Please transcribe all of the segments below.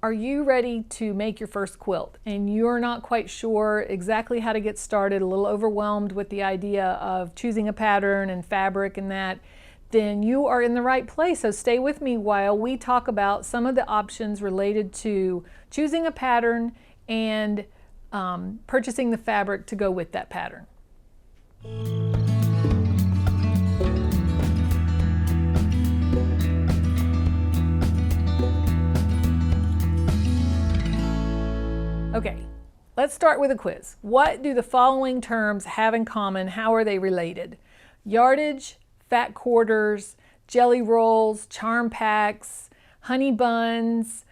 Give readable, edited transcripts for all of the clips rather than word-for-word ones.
Are you ready to make your first quilt and you're not quite sure exactly how to get started, a little overwhelmed with the idea of choosing a pattern and fabric and that, then you are in the right place. So stay with me while we talk about some of the options related to choosing a pattern and purchasing the fabric to go with that pattern. Okay, let's start with a quiz. What do the following terms have in common? How are they related? Yardage, fat quarters, jelly rolls, charm packs, honey buns,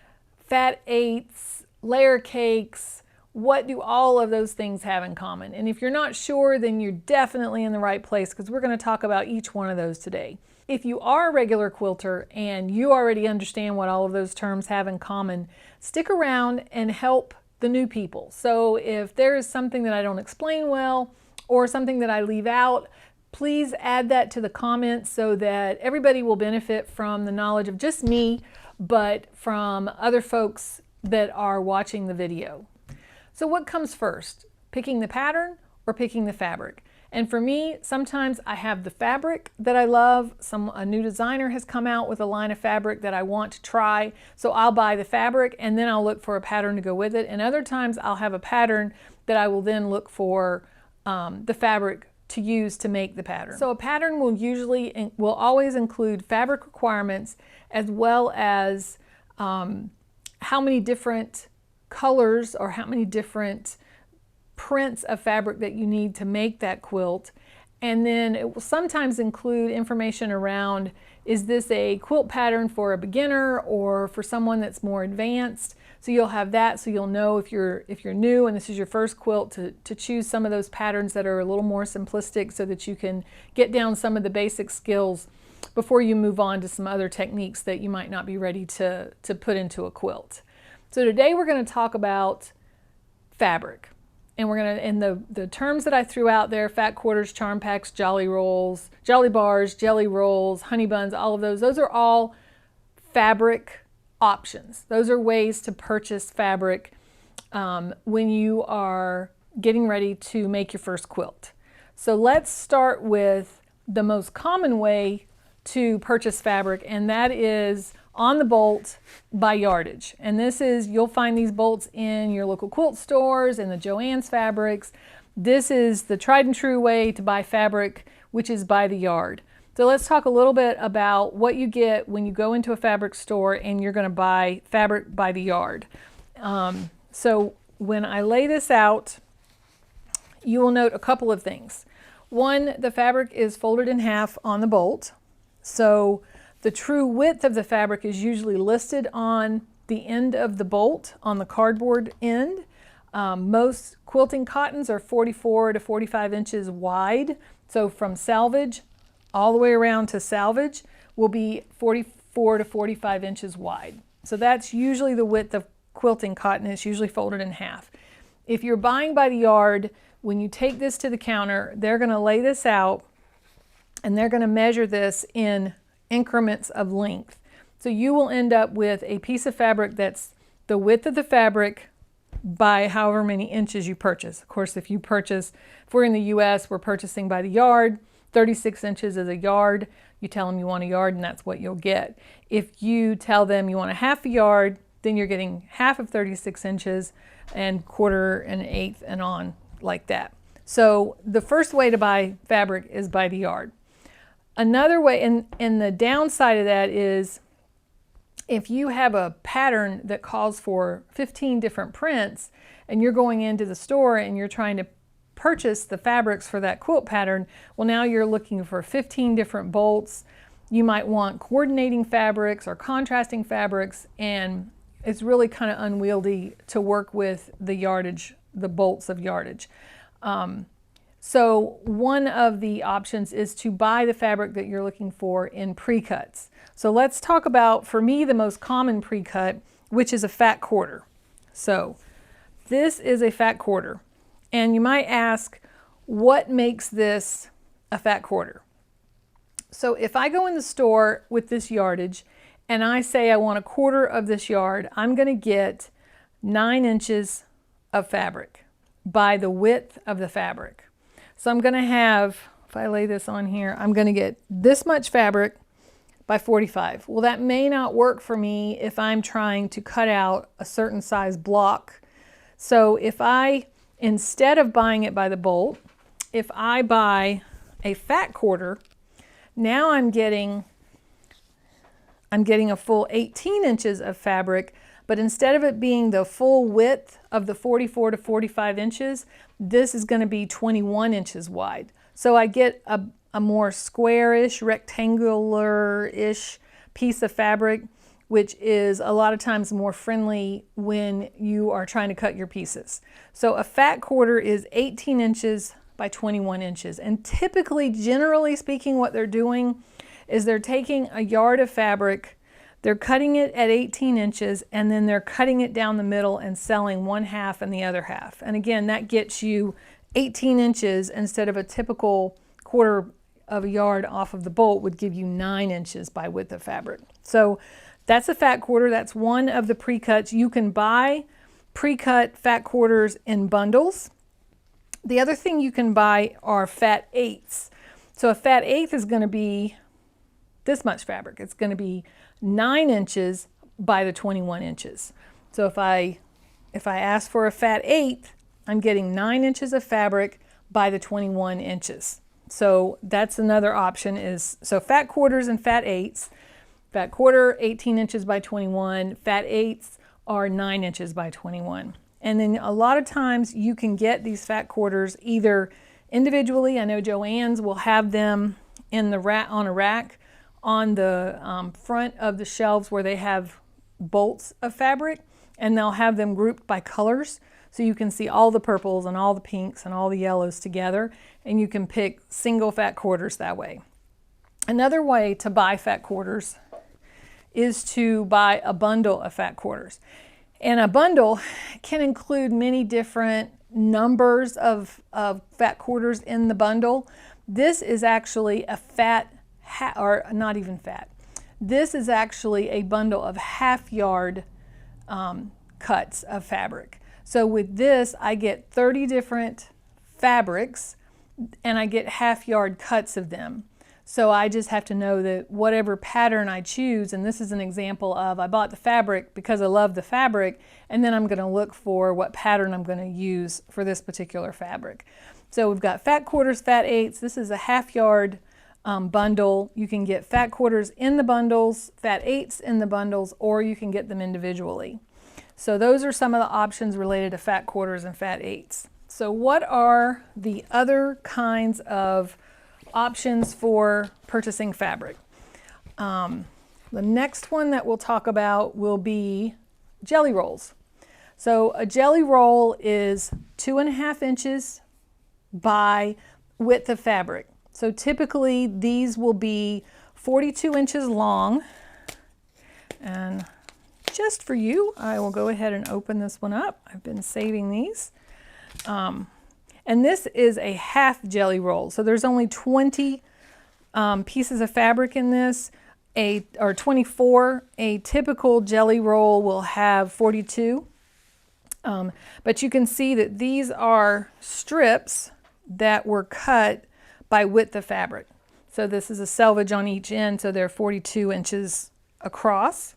fat eighths, layer cakes. What do all of those things have in common? And if you're not sure, then you're definitely in the right place because we're going to talk about each one of those today. If you are a regular quilter and you already understand what all of those terms have in common, stick around and help the new people. So if there is something that I don't explain well or something that I leave out, please add that to the comments so that everybody will benefit from the knowledge of just me, but from other folks that are watching the video. So what comes first? Picking the pattern or picking the fabric? And for me, sometimes I have the fabric that I love. A new designer has come out with a line of fabric that I want to try. So I'll buy the fabric and then I'll look for a pattern to go with it. And other times I'll have a pattern that I will then look for the fabric to use to make the pattern. So a pattern will always include fabric requirements as well as how many different colors or how many different prints of fabric that you need to make that quilt. And then it will sometimes include information around, is this a quilt pattern for a beginner or for someone that's more advanced? So you'll have that, so you'll know if you're new and this is your first quilt to choose some of those patterns that are a little more simplistic so that you can get down some of the basic skills before you move on to some other techniques that you might not be ready to put into a quilt. So today we're going to talk about fabric. And the terms that I threw out there, fat quarters, charm packs, jolly rolls, jolly bars, jelly rolls, honey buns, all of those are all fabric options. Those are ways to purchase fabric when you are getting ready to make your first quilt. So let's start with the most common way to purchase fabric, and that is on the bolt by yardage. And this is, you'll find these bolts in your local quilt stores and the Joann's Fabrics. This is the tried and true way to buy fabric, which is by the yard. So let's talk a little bit about what you get when you go into a fabric store and you're going to buy fabric by the yard. So when I lay this out, you will note a couple of things. One, the fabric is folded in half on the bolt. So the true width of the fabric is usually listed on the end of the bolt, on the cardboard end. Most quilting cottons are 44 to 45 inches wide. So from salvage all the way around to salvage will be 44 to 45 inches wide. So that's usually the width of quilting cotton. It's usually folded in half. If you're buying by the yard, when you take this to the counter, they're going to lay this out and they're going to measure this in increments of length. So you will end up with a piece of fabric that's the width of the fabric by however many inches you purchase. Of course, if we're in the US, we're purchasing by the yard. 36 inches is a yard. You tell them you want a yard and that's what you'll get. If you tell them you want a half a yard, then you're getting half of 36 inches and quarter and eighth and on like that. So the first way to buy fabric is by the yard. Another way, and the downside of that is if you have a pattern that calls for 15 different prints and you're going into the store and you're trying to purchase the fabrics for that quilt pattern, well, now you're looking for 15 different bolts. You might want coordinating fabrics or contrasting fabrics, and it's really kind of unwieldy to work with the yardage, the bolts of yardage. So one of the options is to buy the fabric that you're looking for in pre-cuts. So let's talk about, for me, the most common pre-cut, which is a fat quarter. So this is a fat quarter. And you might ask, what makes this a fat quarter? So if I go in the store with this yardage and I say I want 1/4 of this yard, I'm going to get 9 inches of fabric by the width of the fabric. So I'm going to have, if I lay this on here, I'm going to get this much fabric by 45. Well, that may not work for me if I'm trying to cut out a certain size block. So if I, instead of buying it by the bolt, if I buy a fat quarter, now I'm getting a full 18 inches of fabric, but instead of it being the full width of the 44 to 45 inches, this is going to be 21 inches wide. So I get a more squarish, rectangular-ish piece of fabric, which is a lot of times more friendly when you are trying to cut your pieces. So a fat quarter is 18 inches by 21 inches. And typically, generally speaking, what they're doing is they're taking a yard of fabric, they're cutting it at 18 inches, and then they're cutting it down the middle and selling 1/2 and the other half. And again, that gets you 18 inches instead of a typical 1/4 of a yard off of the bolt would give you 9 inches by width of fabric. So that's a fat quarter. That's one of the pre-cuts. You can buy pre-cut fat quarters in bundles. The other thing you can buy are fat eighths. So a fat eighth is going to be this much fabric. It's going to be 9 inches by the 21 inches. So if I ask for a fat eighth, I'm getting 9 inches of fabric by the 21 inches. So that's another option is, so fat quarters and fat eighths. Fat quarter, 18 inches by 21. Fat eighths are 9 inches by 21. And then a lot of times you can get these fat quarters either individually. I know Joann's will have them in the on a rack on the front of the shelves where they have bolts of fabric, and they'll have them grouped by colors. So you can see all the purples and all the pinks and all the yellows together, and you can pick single fat quarters that way. Another way to buy fat quarters is to buy a bundle of fat quarters. And a bundle can include many different numbers of fat quarters in the bundle. This is actually a fat, or not even fat. This is actually a bundle of 1/2 yard cuts of fabric. So with this, I get 30 different fabrics and I get 1/2 yard cuts of them. So I just have to know that whatever pattern I choose, and this is an example of I bought the fabric because I love the fabric, and then I'm going to look for what pattern I'm going to use for this particular fabric. So we've got fat quarters, fat eighths. This is a 1/2 yard bundle. You can get fat quarters in the bundles, fat eighths in the bundles, or you can get them individually. So those are some of the options related to fat quarters and fat eighths. So what are the other kinds of options for purchasing fabric? The next one that we'll talk about will be jelly rolls. So a jelly roll is 2.5 inches by width of fabric. So typically these will be 42 inches long. And just for you, I will go ahead and open this one up. I've been saving these. And this is a 1/2 jelly roll. So there's only 20 pieces of fabric in this, or 24. A typical jelly roll will have 42. But you can see that these are strips that were cut by width of fabric. So this is a selvage on each end, so they're 42 inches across.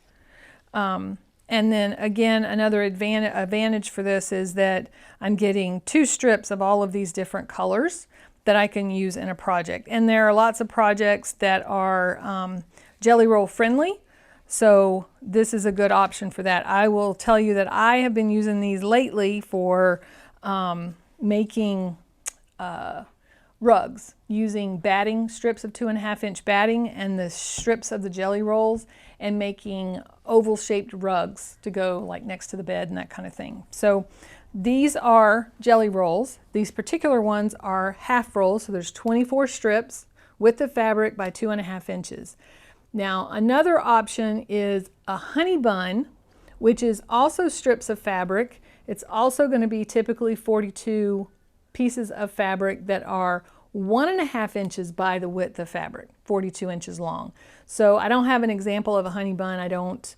And then again, another advantage for this is that I'm getting 2 strips of all of these different colors that I can use in a project. And there are lots of projects that are jelly roll friendly. So this is a good option for that. I will tell you that I have been using these lately for making rugs, using batting, strips of 2.5 inch batting and the strips of the jelly rolls, and making oval shaped rugs to go like next to the bed and that kind of thing. So these are jelly rolls. These particular ones are 1/2 rolls, so there's 24 strips, width of fabric by 2.5 inches. Now another option is a honey bun, which is also strips of fabric. It's also going to be typically 42 pieces of fabric that are 1.5 inches by the width of fabric, 42 inches long. So I don't have an example of a honey bun. I don't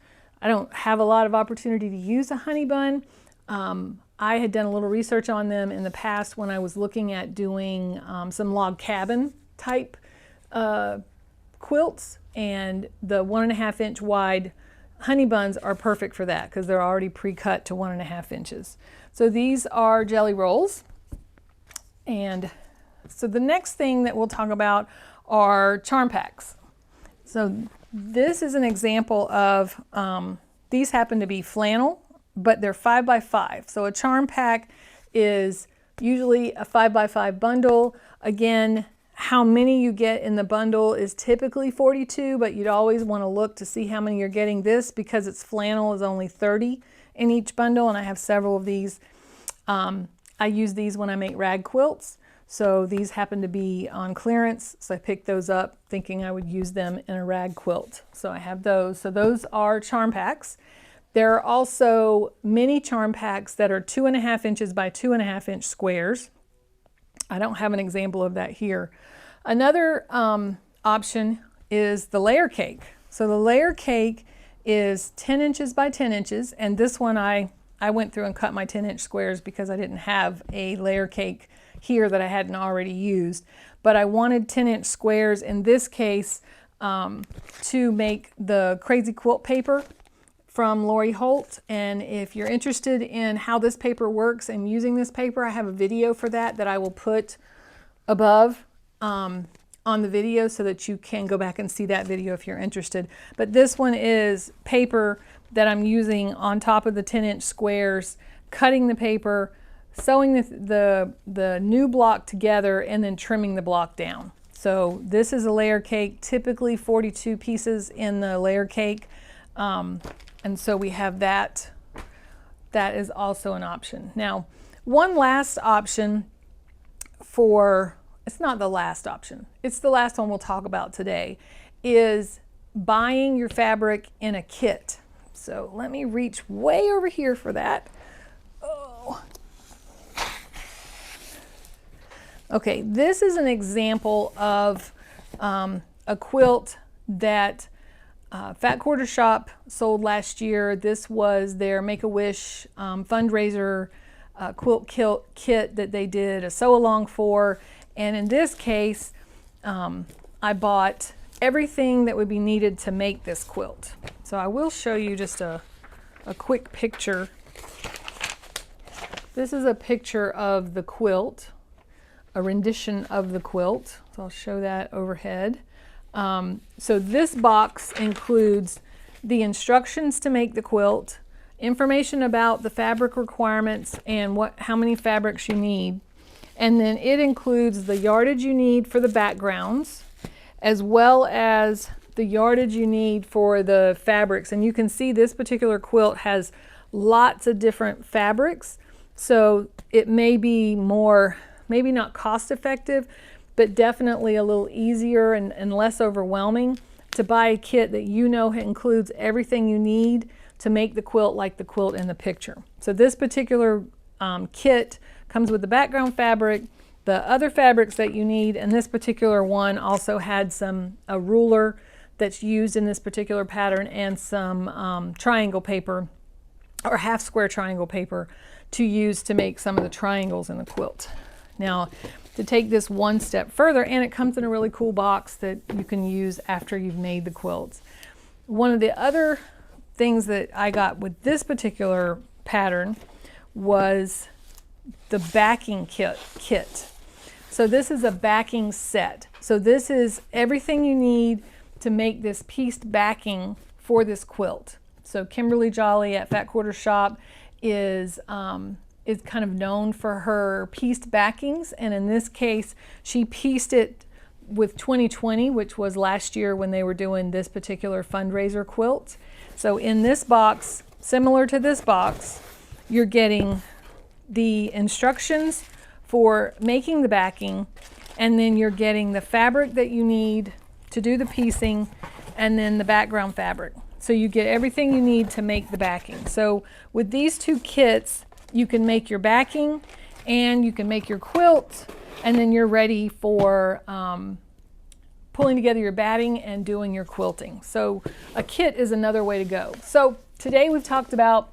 have a lot of opportunity to use a honey bun. I had done a little research on them in the past when I was looking at doing some log cabin type quilts, and the 1.5 inch wide honey buns are perfect for that because they're already pre-cut to 1.5 inches. So these are jelly rolls. And so the next thing that we'll talk about are charm packs. So this is an example of, these happen to be flannel, but they're 5 by 5. So a charm pack is usually a 5 by 5 bundle. Again, how many you get in the bundle is typically 42, but you'd always want to look to see how many you're getting. This, because it's flannel, is only 30 in each bundle, and I have several of these. I use these when I make rag quilts. So these happen to be on clearance, so I picked those up thinking I would use them in a rag quilt. So I have those. So those are charm packs. There are also mini charm packs that are 2.5 inches by 2.5 inch squares. I don't have an example of that here. Another option is the layer cake. So the layer cake is 10 inches by 10 inches, and this one I went through and cut my 10-inch squares because I didn't have a layer cake here that I hadn't already used. But I wanted 10-inch squares in this case to make the crazy quilt paper from Lori Holt. And if you're interested in how this paper works and using this paper, I have a video for that I will put above on the video so that you can go back and see that video if you're interested. But this one is paper that I'm using on top of the 10-inch squares, cutting the paper, sewing the new block together, and then trimming the block down. So this is a layer cake, typically 42 pieces in the layer cake. And so we have that. That is also an option. Now, one last option for, it's not the last option, it's the last one we'll talk about today, is buying your fabric in a kit. So let me reach way over here for that. Oh. Okay, this is an example of a quilt that Fat Quarter Shop sold last year. This was their Make-A-Wish fundraiser quilt kit that they did a sew-along for. And in this case, I bought everything that would be needed to make this quilt. So I will show you just a quick picture. This is a picture of the quilt, a rendition of the quilt. So I'll show that overhead. So this box includes the instructions to make the quilt, information about the fabric requirements and how many fabrics you need. And then it includes the yardage you need for the backgrounds, as well as the yardage you need for the fabrics. And you can see this particular quilt has lots of different fabrics. So it may be more, maybe not cost effective, but definitely a little easier and less overwhelming to buy a kit that you know includes everything you need to make the quilt like the quilt in the picture. So this particular kit comes with the background fabric, the other fabrics that you need, and this particular one also had a ruler that's used in this particular pattern and some triangle paper or half square triangle paper to use to make some of the triangles in the quilt. Now, to take this one step further, and it comes in a really cool box that you can use after you've made the quilts. One of the other things that I got with this particular pattern was the backing kit. So this is a backing set. So this is everything you need to make this pieced backing for this quilt. So Kimberly Jolly at Fat Quarter Shop is kind of known for her pieced backings, and in this case she pieced it with 2020, which was last year when they were doing this particular fundraiser quilt. So in this box, similar to this box, you're getting the instructions for making the backing, and then you're getting the fabric that you need to do the piecing, and then the background fabric. So you get everything you need to make the backing. So with these two kits, you can make your backing and you can make your quilt, and then you're ready for pulling together your batting and doing your quilting. So a kit is another way to go. So today we've talked about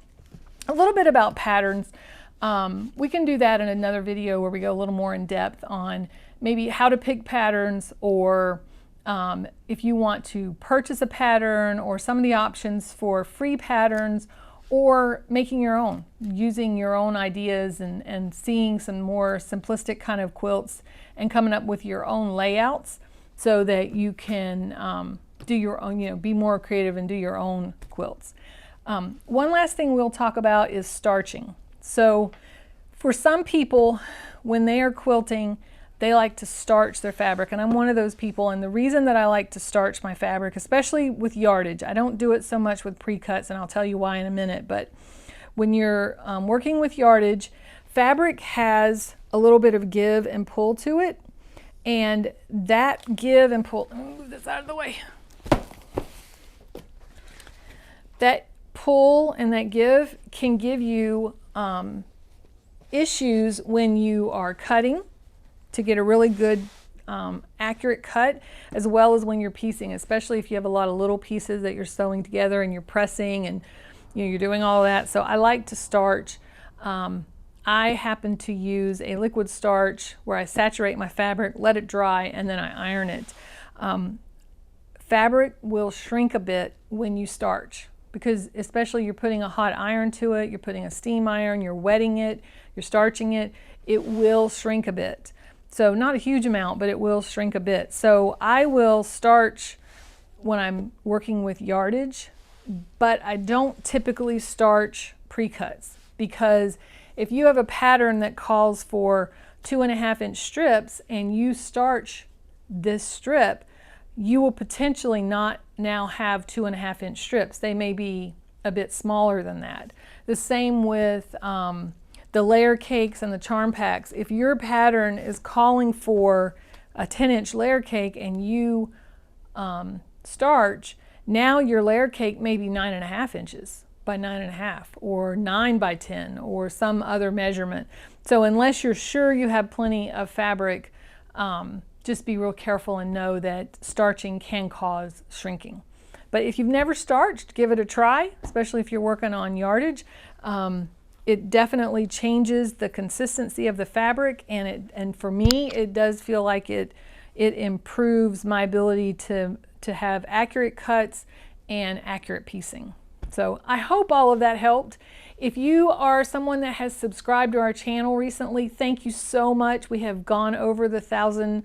a little bit about patterns. We can do that in another video where we go a little more in depth on maybe how to pick patterns, or if you want to purchase a pattern, or some of the options for free patterns, or making your own, using your own ideas and seeing some more simplistic kind of quilts and coming up with your own layouts so that you can do your own, be more creative and do your own quilts. One last thing we'll talk about is starching. So for some people, when they are quilting, they like to starch their fabric, and I'm one of those people. And the reason that I like to starch my fabric, especially with yardage, I don't do it so much with pre-cuts, and I'll tell you why in a minute, but when you're working with yardage, fabric has a little bit of give and pull to it, and that give and pull, let me move this out of the way. That pull and that give can give you issues when you are cutting to get a really good accurate cut, as well as when you're piecing, especially if you have a lot of little pieces that you're sewing together and you're pressing and you're doing all of that. So I like to starch. I happen to use a liquid starch where I saturate my fabric, let it dry, and then I iron it. Fabric will shrink a bit when you starch, because especially you're putting a hot iron to it, you're putting a steam iron, you're wetting it, you're starching it, it will shrink a bit. So not a huge amount, but it will shrink a bit. So I will starch when I'm working with yardage, but I don't typically starch pre-cuts, because if you have a pattern that calls for 2.5-inch strips and you starch this strip, you will potentially not now have 2.5-inch strips. They may be a bit smaller than that. The same with the layer cakes and the charm packs. If your pattern is calling for a 10-inch layer cake and you starch, now your layer cake may be 9.5 inches by 9.5, or 9 by 10, or some other measurement. So unless you're sure you have plenty of fabric, just be real careful and know that starching can cause shrinking. But if you've never starched, give it a try, especially if you're working on yardage. It definitely changes the consistency of the fabric, and for me, it does feel like it improves my ability to have accurate cuts and accurate piecing. So I hope all of that helped. If you are someone that has subscribed to our channel recently, thank you so much. We have gone over the 1,000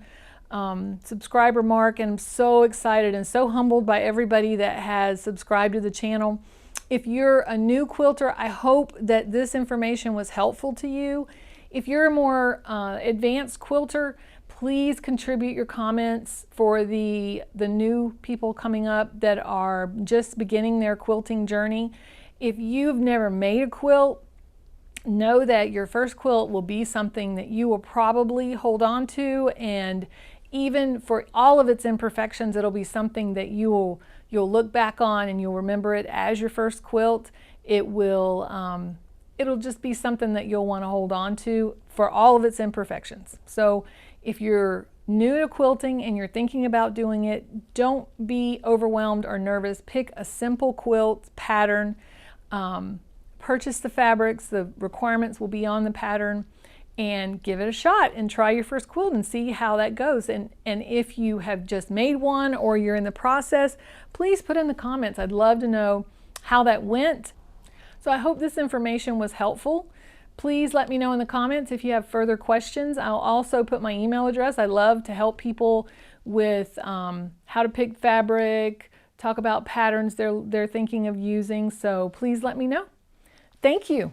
subscriber mark, and I'm so excited and so humbled by everybody that has subscribed to the channel. If you're a new quilter, I hope that this information was helpful to you. If you're a more advanced quilter, please contribute your comments for the new people coming up that are just beginning their quilting journey. If you've never made a quilt, know that your first quilt will be something that you will probably hold on to, and even for all of its imperfections, it'll be something that you'll look back on and you'll remember it as your first quilt. It'll just be something that you'll want to hold on to for all of its imperfections. So if you're new to quilting and you're thinking about doing it, don't be overwhelmed or nervous. Pick a simple quilt pattern, purchase the fabrics, the requirements will be on the pattern, and give it a shot and try your first quilt and see how that goes. And if you have just made one or you're in the process, please put in the comments. I'd love to know how that went. So I hope this information was helpful. Please let me know in the comments if you have further questions. I'll also put my email address. I love to help people with how to pick fabric, talk about patterns they're thinking of using. So please let me know. Thank you.